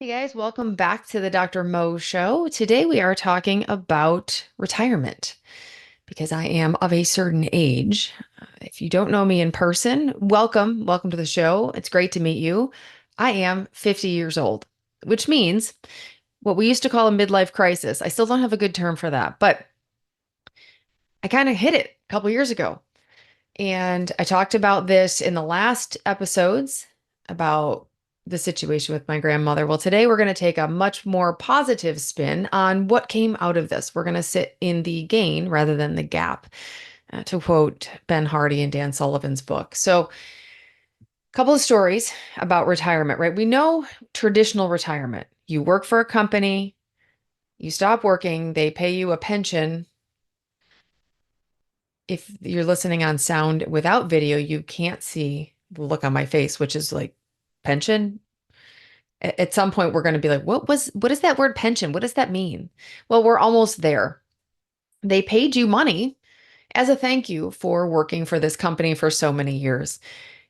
Hey guys, welcome back to the Dr. Mo Show. Today we are talking about retirement because I am of a certain age. If you don't know me in person, welcome. Welcome to the show. It's great to meet you. I am 50 years old, which means what we used to call a midlife crisis. I still don't have a good term for that, but I kind of hit it a couple years ago. And I talked about this in the last episodes about the situation with my grandmother. Well, today we're going to take a much more positive spin on what came out of this. We're going to sit in the gain rather than the gap, to quote Ben Hardy and Dan Sullivan's book. So, a couple of stories about retirement, right? We know traditional retirement. You work for a company, you stop working, they pay you a pension. If you're listening on sound without video, you can't see the look on my face, which is like pension. At some point, we're going to be like, what is that word pension? What does that mean? Well, we're almost there. They paid you money as a thank you for working for this company for so many years.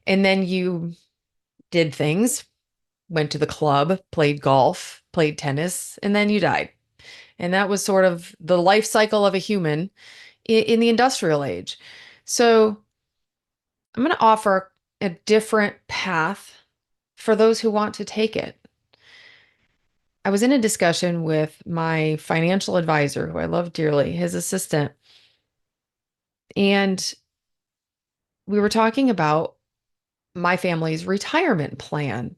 And then you did things, went to the club, played golf, played tennis, and then you died. And that was sort of the life cycle of a human in the industrial age. So I'm going to offer a different path for those who want to take it. I was in a discussion with my financial advisor, who I love dearly, his assistant, and we were talking about my family's retirement plan.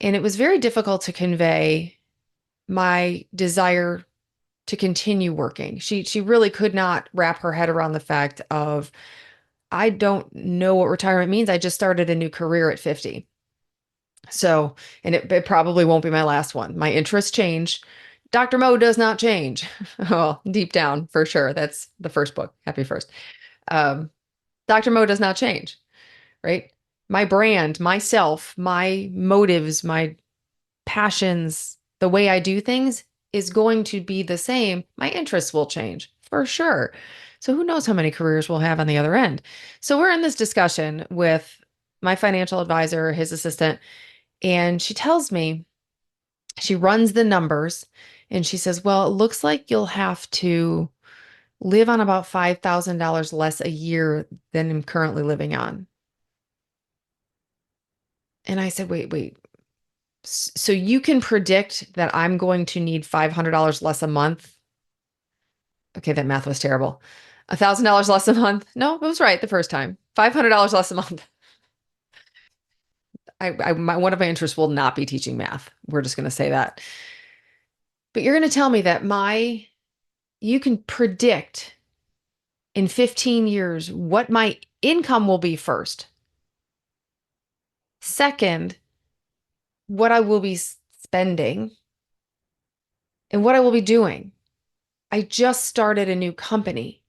And it was very difficult to convey my desire to continue working. She really could not wrap her head around the fact of I don't know what retirement means. I just started a new career at 50. So, and it probably won't be my last one. My interests change. Dr. Mo does not change. Well, deep down, for sure. That's the first book. Happy first. Um, Dr. Mo does not change, right? My brand, myself, my motives, my passions, the way I do things is going to be the same. My interests will change for sure. So who knows how many careers we'll have on the other end. So we're in this discussion with my financial advisor, his assistant, and she tells me, she runs the numbers and she says, well, it looks like you'll have to live on about $5,000 less a year than I'm currently living on. And I said, wait. So you can predict that I'm going to need $500 less a month? Okay, that math was terrible. $1,000 less a month? No, it was right the first time. $500 less a month. One of my interests will not be teaching math. We're just going to say that. But you're going to tell me that you can predict in 15 years what my income will be first. Second, what I will be spending and what I will be doing. I just started a new company.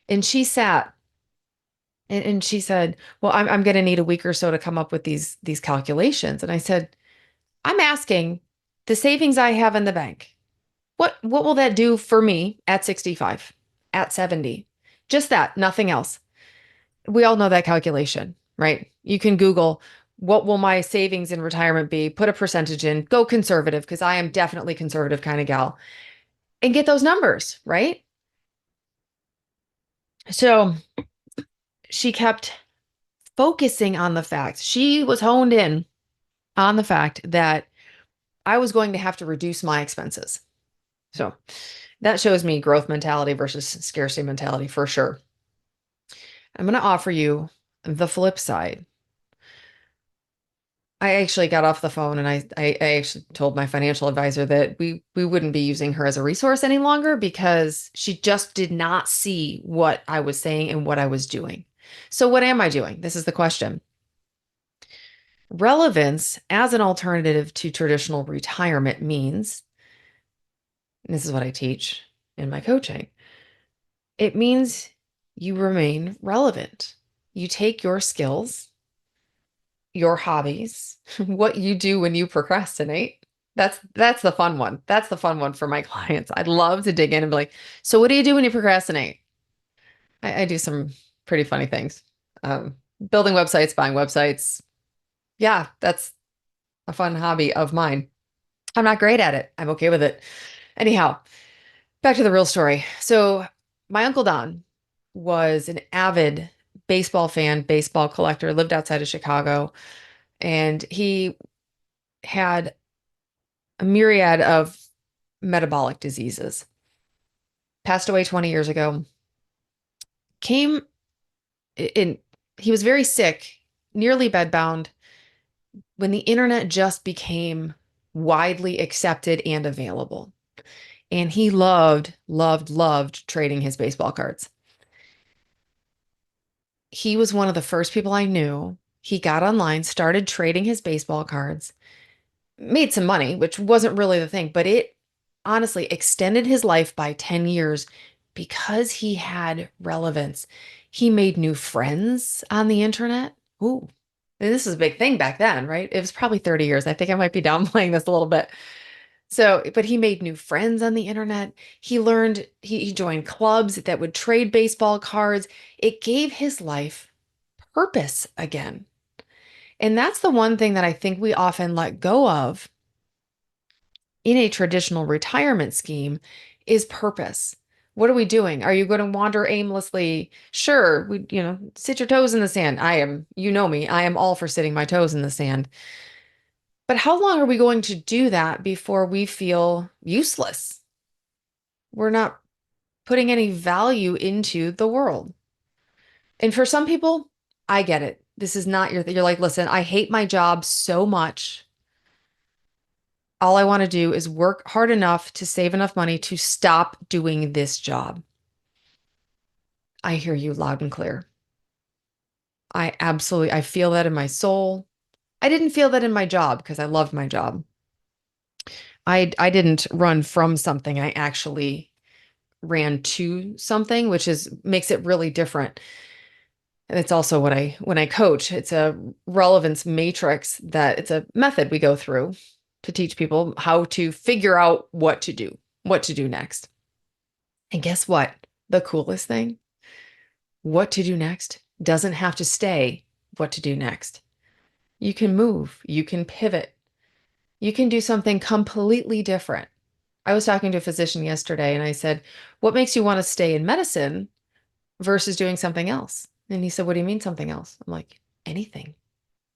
And she sat and she said, well, I'm going to need a week or so to come up with these calculations. And I said, I'm asking the savings I have in the bank. What will that do for me at 65, at 70? Just that, nothing else. We all know that calculation, right? You can Google what will my savings in retirement be, put a percentage in, go conservative, because I am definitely conservative kind of gal, and get those numbers, right? So she kept focusing on the fact, she was honed in on the fact that I was going to have to reduce my expenses. So that shows me growth mentality versus scarcity mentality for sure. I'm going to offer you the flip side. I actually got off the phone and I actually told my financial advisor that we wouldn't be using her as a resource any longer because she just did not see what I was saying and what I was doing. So what am I doing? This is the question. Relevance as an alternative to traditional retirement means, and this is what I teach in my coaching, it means you remain relevant. You take your skills, your hobbies, what you do when you procrastinate. That's the fun one. That's the fun one for my clients. I'd love to dig in and be like, so what do you do when you procrastinate? I do some pretty funny things. Building websites, buying websites. Yeah, a fun hobby of mine. I'm not great at it. I'm okay with it. Anyhow, back to the real story. So, my Uncle Don was an avid baseball fan, baseball collector, lived outside of Chicago, and he had a myriad of metabolic diseases. Passed away 20 years ago. Came in, he was very sick, nearly bedbound, when the internet just became widely accepted and available. And he loved trading his baseball cards. He was one of the first people I knew. He got online, started trading his baseball cards, made some money, which wasn't really the thing, but it honestly extended his life by 10 years because he had relevance. He made new friends on the internet. Ooh, and this was a big thing back then, right? It was probably 30 years. I think I might be downplaying this a little bit. So, but he made new friends on the internet. He learned, he joined clubs that would trade baseball cards. It gave his life purpose again. And that's the one thing that I think we often let go of in a traditional retirement scheme is purpose. What are we doing? Are you going to wander aimlessly? Sure, sit your toes in the sand. I am, you know me, I am all for sitting my toes in the sand. But how long are we going to do that before we feel useless? We're not putting any value into the world. And for some people, I get it. This is not you're like, listen, I hate my job so much. All I want to do is work hard enough to save enough money to stop doing this job. I hear you loud and clear. I feel that in my soul. I didn't feel that in my job because I loved my job. I didn't run from something. I actually ran to something, which is makes it really different. And it's also what I when I coach, it's a relevance matrix that it's a method we go through to teach people how to figure out what to do next. And guess what? The coolest thing, what to do next doesn't have to stay what to do next. You can move, you can pivot, you can do something completely different. I was talking to a physician yesterday and I said, what makes you want to stay in medicine versus doing something else? And he said, what do you mean something else? I'm like, anything.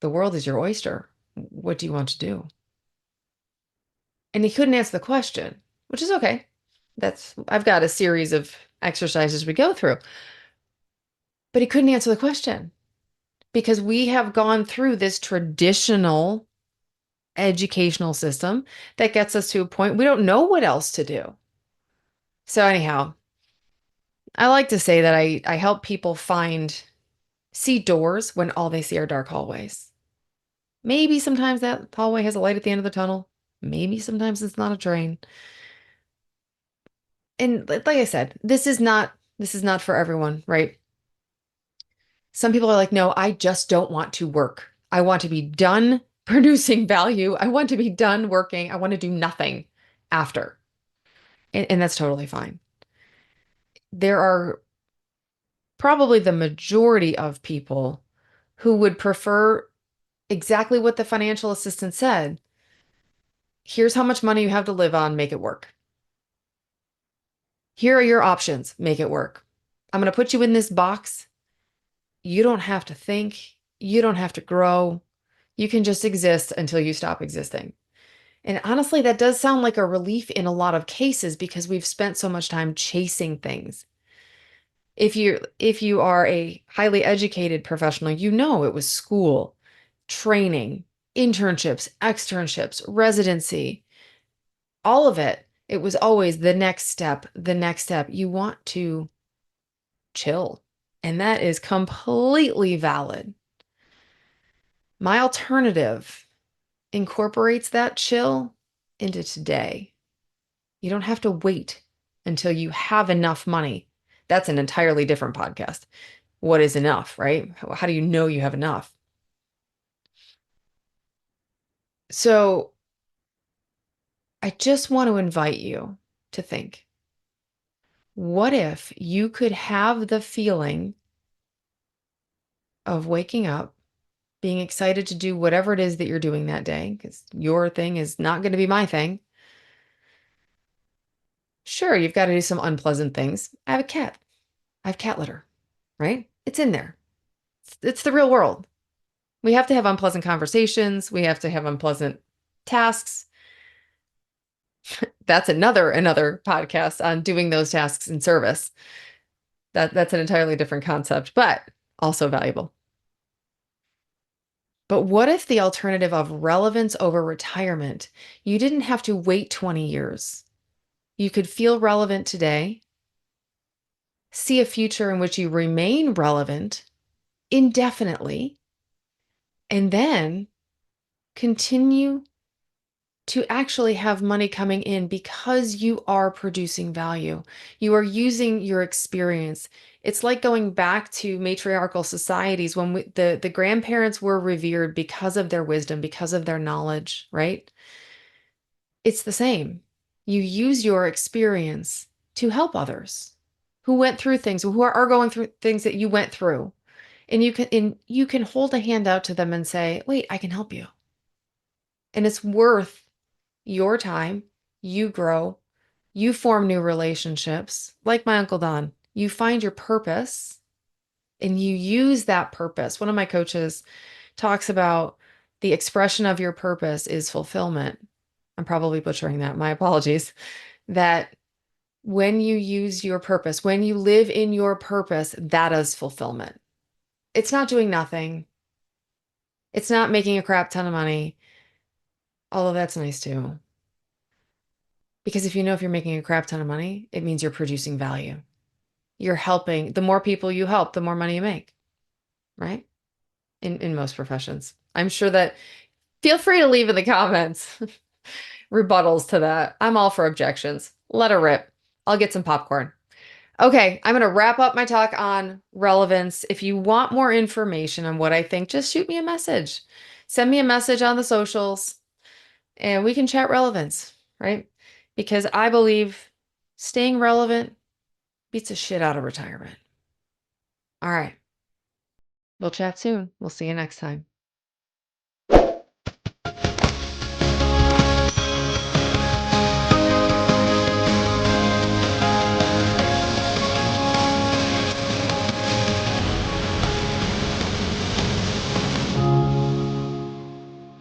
The world is your oyster. What do you want to do? And he couldn't answer the question, which is okay. I've got a series of exercises we go through, but he couldn't answer the question because we have gone through this traditional educational system that gets us to a point we don't know what else to do. So anyhow, I like to say that I help people see doors when all they see are dark hallways. Maybe sometimes that hallway has a light at the end of the tunnel. Maybe sometimes it's not a train. And like I said, this is not for everyone, right? Some people are like, no, I just don't want to work. I want to be done producing value. I want to be done working. I want to do nothing after. And that's totally fine. There are probably the majority of people who would prefer exactly what the financial assistant said. Here's how much money you have to live on, make it work. Here are your options, make it work. I'm going to put you in this box. You don't have to think, you don't have to grow. You can just exist until you stop existing. And honestly, that does sound like a relief in a lot of cases because we've spent so much time chasing things. If you are a highly educated professional, you know it was school, training, internships, externships, residency, all of it. It was always the next step, the next step. You want to chill, and that is completely valid. My alternative incorporates that chill into today. You don't have to wait until you have enough money. That's an entirely different podcast. What is enough, right? How do you know you have enough? So I just want to invite you to think, what if you could have the feeling of waking up being excited to do whatever it is that you're doing that day, because your thing is not going to be my thing. Sure, you've got to do some unpleasant things. I have a cat. I have cat litter, right? It's in there. It's the real world. We have to have unpleasant conversations. We have to have unpleasant tasks. That's another podcast on doing those tasks in service. That's an entirely different concept, but also valuable. But what if the alternative of relevance over retirement, you didn't have to wait 20 years? You could feel relevant today, see a future in which you remain relevant indefinitely, and then continue to actually have money coming in because you are producing value. You are using your experience. It's like going back to matriarchal societies when the grandparents were revered because of their wisdom, because of their knowledge, right? It's the same. You use your experience to help others who went through things, who are going through things that you went through. And you can hold a hand out to them and say, "Wait, I can help you." And it's worth your time. You grow, you form new relationships. Like my Uncle Don, you find your purpose and you use that purpose. One of my coaches talks about the expression of your purpose is fulfillment. I'm probably butchering that. My apologies. That when you use your purpose, when you live in your purpose, that is fulfillment. It's not doing nothing. It's not making a crap ton of money, although that's nice too. Because if you know if you're making a crap ton of money, it means you're producing value. You're helping. The more people you help, the more money you make, right? In most professions. I'm sure that feel free to leave in the comments rebuttals to that. I'm all for objections. Let her rip. I'll get some popcorn. Okay, I'm going to wrap up my talk on relevance. If you want more information on what I think, just shoot me a message. Send me a message on the socials and we can chat relevance, right? Because I believe staying relevant beats the shit out of retirement. All right. We'll chat soon. We'll see you next time.